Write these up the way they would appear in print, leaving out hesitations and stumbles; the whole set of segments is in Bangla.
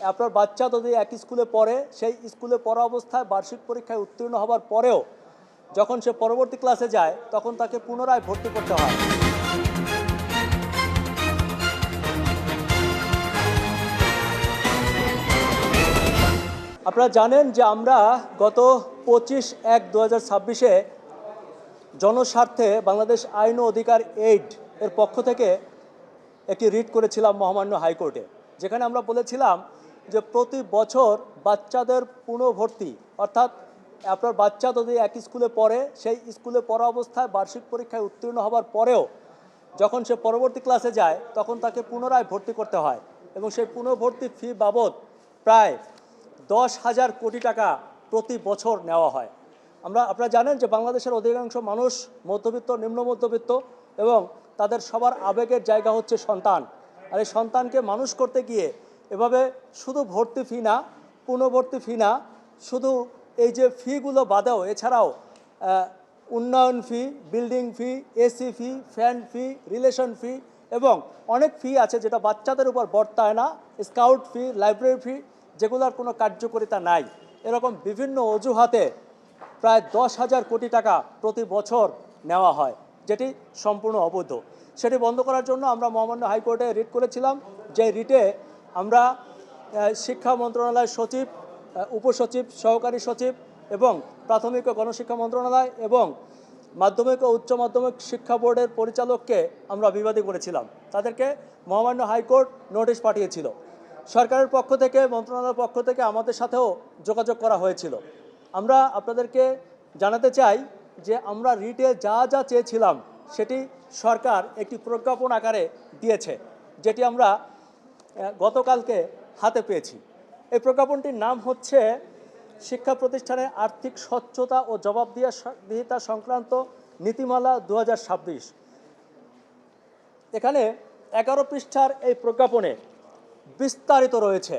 আপনার বাচ্চা যদি এক স্কুলে পড়ে, সেই স্কুলে পড়া অবস্থায় বার্ষিক পরীক্ষায় উত্তীর্ণ হবার পরেও যখন সে পরবর্তী ক্লাসে যায় তখন তাকে পুনরায় ভর্তি করতে হয়। আপনারা জানেন যে আমরা গত 25/1/2026 জনস্বার্থে বাংলাদেশ আইন ও অধিকার এইড এর পক্ষ থেকে একটি রিট করেছিলাম মহামান্য হাইকোর্টে, যেখানে আমরা বলেছিলাম যে প্রতি বছর বাচ্চাদের পুনর্ভর্তি, অর্থাৎ আপনার বাচ্চা যদি এক স্কুলে পড়ে, সেই স্কুলে পড়া অবস্থায় বার্ষিক পরীক্ষায় উত্তীর্ণ হবার পরেও যখন সে পরবর্তী ক্লাসে যায় তখন তাকে পুনরায় ভর্তি করতে হয় এবং সেই পুনর্ভর্তি ফি বাবদ প্রায় 10,000 কোটি টাকা প্রতি বছর নেওয়া হয়। আপনারা জানেন যে বাংলাদেশের অধিকাংশ মানুষ মধ্যবিত্ত, নিম্ন মধ্যবিত্ত এবং তাদের সবার আবেগের জায়গা হচ্ছে সন্তান। আর এই সন্তানকে মানুষ করতে গিয়ে এভাবে শুধু ভর্তি ফি না, পুনর্ভর্তি ফি না, শুধু এই যে ফিগুলো বাদেও এছাড়াও উন্নয়ন ফি, বিল্ডিং ফি, এসি ফি, ফ্যান ফি, রিলেশন ফি এবং অনেক ফি আছে যেটা বাচ্চাদের উপর বর্তায় না, স্কাউট ফি, লাইব্রেরি ফি, যেগুলোর কোনো কার্যকারিতা নাই। এরকম বিভিন্ন অজুহাতে প্রায় 10,000 কোটি টাকা প্রতি বছর নেওয়া হয়, যেটি সম্পূর্ণ অবৈধ। সেটি বন্ধ করার জন্য আমরা মহামান্য হাইকোর্টে রিট করেছিলাম, যে রিটে আমরা শিক্ষা মন্ত্রণালয়ের সচিব, উপসচিব, সহকারী সচিব এবং প্রাথমিক ও গণশিক্ষা মন্ত্রণালয় এবং মাধ্যমিক ও উচ্চ মাধ্যমিক শিক্ষা বোর্ডের পরিচালককে আমরা বিবাদী করেছিলাম। তাদেরকে মহামান্য হাইকোর্ট নোটিশ পাঠিয়েছিল। সরকারের পক্ষ থেকে, মন্ত্রণালয়ের পক্ষ থেকে আমাদের সাথেও যোগাযোগ করা হয়েছিল। আমরা আপনাদেরকে জানাতে চাই যে আমরা রিটে যা যা চেয়েছিলাম সেটি সরকার একটি প্রজ্ঞাপন আকারে দিয়েছে, যেটি আমরা গতকালকে হাতে পেয়েছি। এই প্রজ্ঞাপনটির নাম হচ্ছে শিক্ষা প্রতিষ্ঠানের আর্থিক স্বচ্ছতা ও জবাবদিহিতা সংক্রান্ত নীতিমালা 2026। এখানে 11 পৃষ্ঠার এই প্রজ্ঞাপনে বিস্তারিত রয়েছে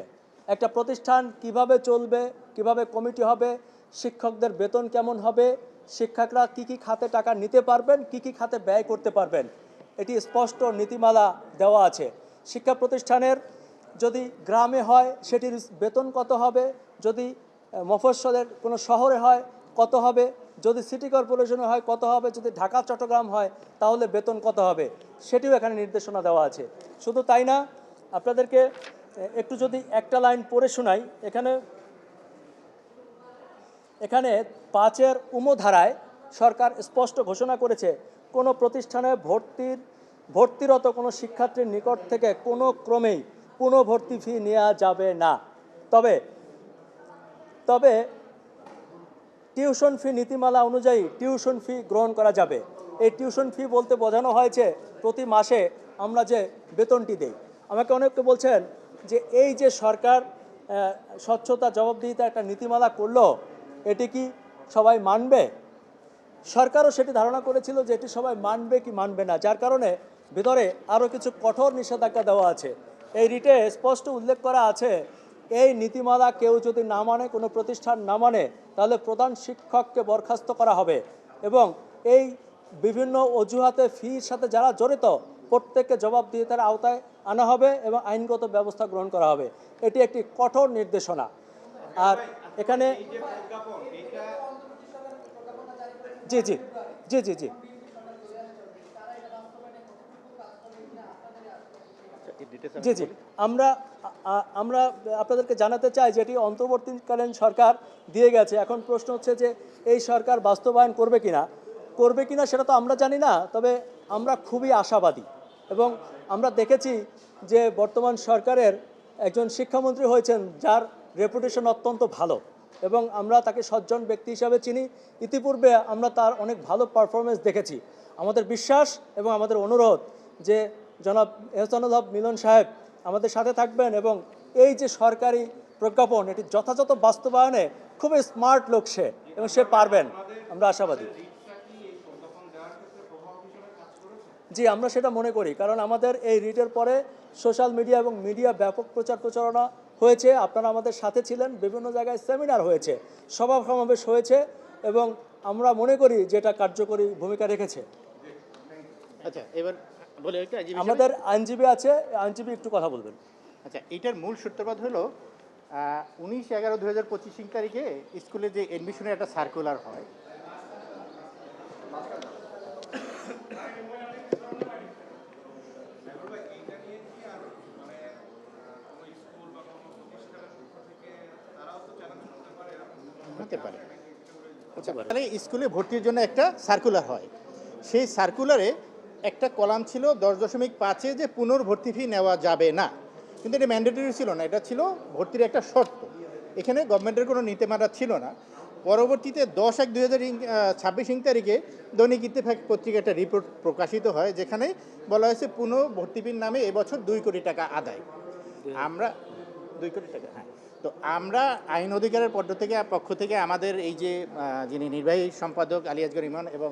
একটা প্রতিষ্ঠান কিভাবে চলবে, কিভাবে কমিটি হবে, শিক্ষকদের বেতন কেমন হবে, শিক্ষকরা কি কি খাতে টাকা নিতে পারবেন, কি কি খাতে ব্যয় করতে পারবেন, এটি স্পষ্ট নীতিমালা দেওয়া আছে। শিক্ষা প্রতিষ্ঠানের যদি গ্রামে হয় সেটির বেতন কত হবে, যদি মফস্বলের কোনো শহরে হয় কত হবে, যদি সিটি কর্পোরেশনে হয় কত হবে, যদি ঢাকা চট্টগ্রাম হয় তাহলে বেতন কত হবে, সেটিও এখানে নির্দেশনা দেওয়া আছে। শুধু তাই না, আপনাদেরকে একটু যদি একটা লাইন পড়ে শোনাই, এখানে 5-এর ধারায় সরকার স্পষ্ট ঘোষণা করেছে কোনো প্রতিষ্ঠানে ভর্তিরত কোনো শিক্ষার্থীর নিকট থেকে কোনো ক্রমেই পুনর্ভর্তি ফি নেওয়া যাবে না। তবে টিউশন ফি নীতিমালা অনুযায়ী টিউশন ফি গ্রহণ করা যাবে। এই টিউশন ফি বলতে বোঝানো হয়েছে প্রতি মাসে আমরা যে বেতনটি দেই। আমাকে অনেকে বলছেন যে এই যে সরকার স্বচ্ছতা জবাবদিহিতা একটা নীতিমালা করলো, এটি কি সবাই মানবে? সরকারও সেটি ধারণা করেছিল যে এটি সবাই মানবে কি মানবে না, যার কারণে ভিতরে আরও কিছু কঠোর নিষেধাজ্ঞা দেওয়া আছে। এই রিটে স্পষ্ট উল্লেখ করা আছে, এই নীতিমালা কেউ যদি না মানে, কোনো প্রতিষ্ঠান না মানে, তাহলে প্রধান শিক্ষককে বরখাস্ত করা হবে এবং এই বিভিন্ন অজুহাতে ফির সাথে যারা জড়িত প্রত্যেককে জবাবদিহিতার আওতায় আনা হবে এবং আইনগত ব্যবস্থা গ্রহণ করা হবে। এটি একটি কঠোর নির্দেশনা। আর এখানে জি জি জি জি জি জি জি আমরা আপনাদেরকে জানাতে চাই যে এটি অন্তর্বর্তীকালীন সরকার দিয়ে গেছে। এখন প্রশ্ন হচ্ছে যে এই সরকার বাস্তবায়ন করবে কিনা সেটা তো আমরা জানি না, তবে আমরা খুবই আশাবাদী এবং আমরা দেখেছি যে বর্তমান সরকারের একজন শিক্ষামন্ত্রী হয়েছেন যার রেপুটেশন অত্যন্ত ভালো এবং আমরা তাকে সজ্জন ব্যক্তি হিসাবে চিনি। ইতিপূর্বে আমরা তার অনেক ভালো পারফরমেন্স দেখেছি। আমাদের বিশ্বাস এবং আমাদের অনুরোধ যে জনাব এহসানুল হক মিলন সাহেব আমাদের সাথে থাকবেন এবং এই যে সরকারি প্রজ্ঞাপন এটি যথাযথ বাস্তবায়নে খুবই স্মার্ট লোক সে এবং সে পারবেন, আমরা আশাবাদী। জি, আমরা সেটা মনে করি, কারণ আমাদের এই রিটের পরে সোশ্যাল মিডিয়া এবং মিডিয়া ব্যাপক প্রচার প্রচারণা হয়েছে। আপনারা আমাদের সাথে ছিলেন, বিভিন্ন জায়গায় সেমিনার হয়েছে, সভা সমাবেশ হয়েছে এবং আমরা মনে করি যে এটা কার্যকরী ভূমিকা রেখেছে। আচ্ছা, এবার বলে আমাদের আইনজীবী আছে, আইনজীবী একটু কথা বলবেন। আচ্ছা, এটার মূল সূত্রপাত হলো 19/11/2025 তারিখে স্কুলে যে এডমিশনের একটা সার্কুলার হয়, হতে পারে তাহলে স্কুলে ভর্তির জন্য একটা সার্কুলার হয়। সেই সার্কুলারে একটা কলাম ছিল 10.5-এ যে পুনর্ভর্তি ফি নেওয়া যাবে না, কিন্তু এটা ম্যান্ডেটরি ছিল না, এটা ছিল ভর্তির একটা শর্ত। এখানে গভর্নমেন্টের কোনো নীতিমালা ছিল না। পরবর্তীতে 10/1/2026 তারিখে দৈনিক ইত্তেফাক পত্রিকা একটা রিপোর্ট প্রকাশিত হয়, যেখানে বলা হয়েছে পুনর্ভর্তি ফির নামে এবছর 2 কোটি টাকা আদায়। আমরা 2 কোটি টাকা, হ্যাঁ। তো আমরা আইন অধিকারের পক্ষ থেকে আমাদের এই যে যিনি নির্বাহী সম্পাদক আলী আসগর ইমন এবং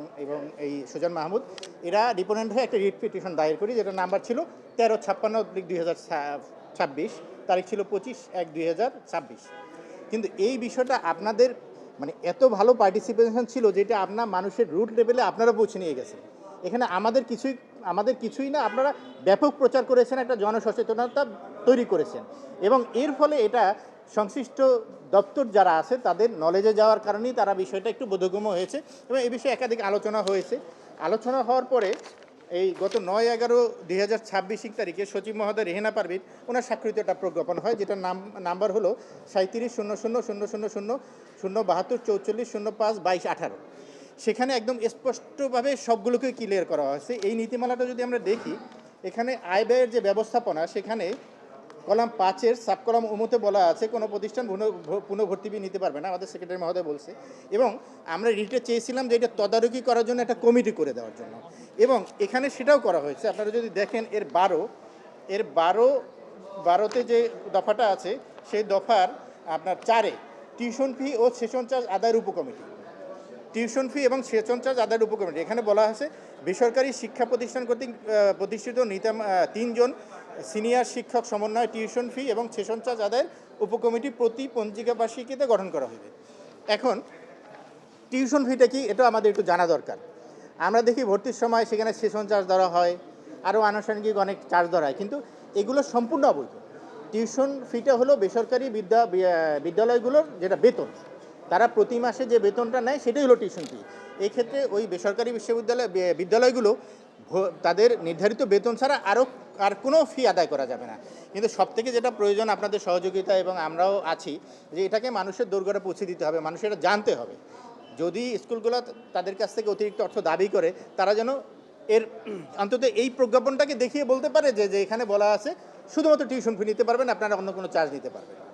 এই সুজন মাহমুদ, এরা ডিপোনেন্ট হয়ে একটা রিট পিটিশন দায়ের করি, যেটার নাম্বার ছিল 1356/2026, তারিখ ছিল 25/1/2026। কিন্তু এই বিষয়টা আপনাদের মানে এত ভালো পার্টিসিপেশন ছিল, যেটা আপনার মানুষের রুট লেভেলে আপনারা পৌঁছে নিয়ে গেছেন। এখানে আমাদের কিছুই না, আপনারা ব্যাপক প্রচার করেছেন, একটা জনসচেতনতা তৈরি করেছেন, এবং এর ফলে এটা সংশ্লিষ্ট দপ্তর যারা আছে তাদের নলেজে যাওয়ার কারণেই তারা বিষয়টা একটু বোধগম্য হয়েছে, এবং এই বিষয়ে একাধিক আলোচনা হয়েছে। আলোচনা হওয়ার পরে এই গত 9/11/2026 তারিখে সচিব মহোদয় রেহেনা পারভিন ওনার স্বাক্ষরিত একটা প্রজ্ঞাপন হয়, যেটার নাম্বার হলো 370000007244052218। সেখানে একদম স্পষ্টভাবে সবগুলোকে ক্লিয়ার করা হয়েছে। এই নীতিমালাটা যদি আমরা দেখি, এখানে আয় ব্যয়ের যে ব্যবস্থাপনা, সেখানে কলাম 5-এর সাব কলাম উমতে বলা আছে কোনো প্রতিষ্ঠান পুনর্ভর্তি ফি নিতে পারবে না, আমাদের সেক্রেটারি মহোদয় বলছে। এবং আমরা রিটে চেয়েছিলাম যে এটা তদারকি করার জন্য একটা কমিটি করে দেওয়ার জন্য, এবং এখানে সেটাও করা হয়েছে। আপনারা যদি দেখেন এর 12তে যে দফাটা আছে, সেই দফার আপনার 4-এ টিউশন ফি ও সেশন চার্জ আদায়ের উপকমিটি, টিউশন ফি এবং সেশন চার্জ আদায়ের উপকমিটি, এখানে বলা আছে বেসরকারি শিক্ষা প্রতিষ্ঠান কর্তৃক প্রতিষ্ঠিত 3 জন সিনিয়র শিক্ষক সমন্বয়ে টিউশন ফি এবং সেশন চার্জ আদায়ের উপকমিটি প্রতি পঞ্জিকা বার্ষিকীতে গঠন করা হবে। এখন টিউশন ফিটা কি, এটা আমাদের একটু জানা দরকার। আমরা দেখি ভর্তির সময় সেখানে সেশন চার্জ ধরা হয়, আরও আনুষঙ্গিক অনেক চার্জ ধরা হয়, কিন্তু এগুলো সম্পূর্ণ অবৈধ। টিউশন ফিটা হলো বেসরকারি বিদ্যালয়গুলোর যেটা বেতন, তারা প্রতি মাসে যে বেতনটা নেয় সেটাই হলো টিউশন ফি। এক্ষেত্রে ওই বেসরকারি বিদ্যালয়গুলো তাদের নির্ধারিত বেতন ছাড়া আর কোনো ফি আদায় করা যাবে না। কিন্তু সবথেকে যেটা প্রয়োজন আপনাদের সহযোগিতা, এবং আমরাও আছি, যে এটাকে মানুষের দোরগোড়ায় পৌঁছে দিতে হবে, মানুষের এটা জানতে হবে। যদি স্কুলগুলো তাদের কাছ থেকে অতিরিক্ত অর্থ দাবি করে, তারা যেন এর অন্তত এই প্রজ্ঞাপনটাকে দেখিয়ে বলতে পারে যে এখানে বলা আছে শুধুমাত্র টিউশন ফি নিতে পারবেন, আপনারা অন্য কোনো চার্জ নিতে পারবেন না।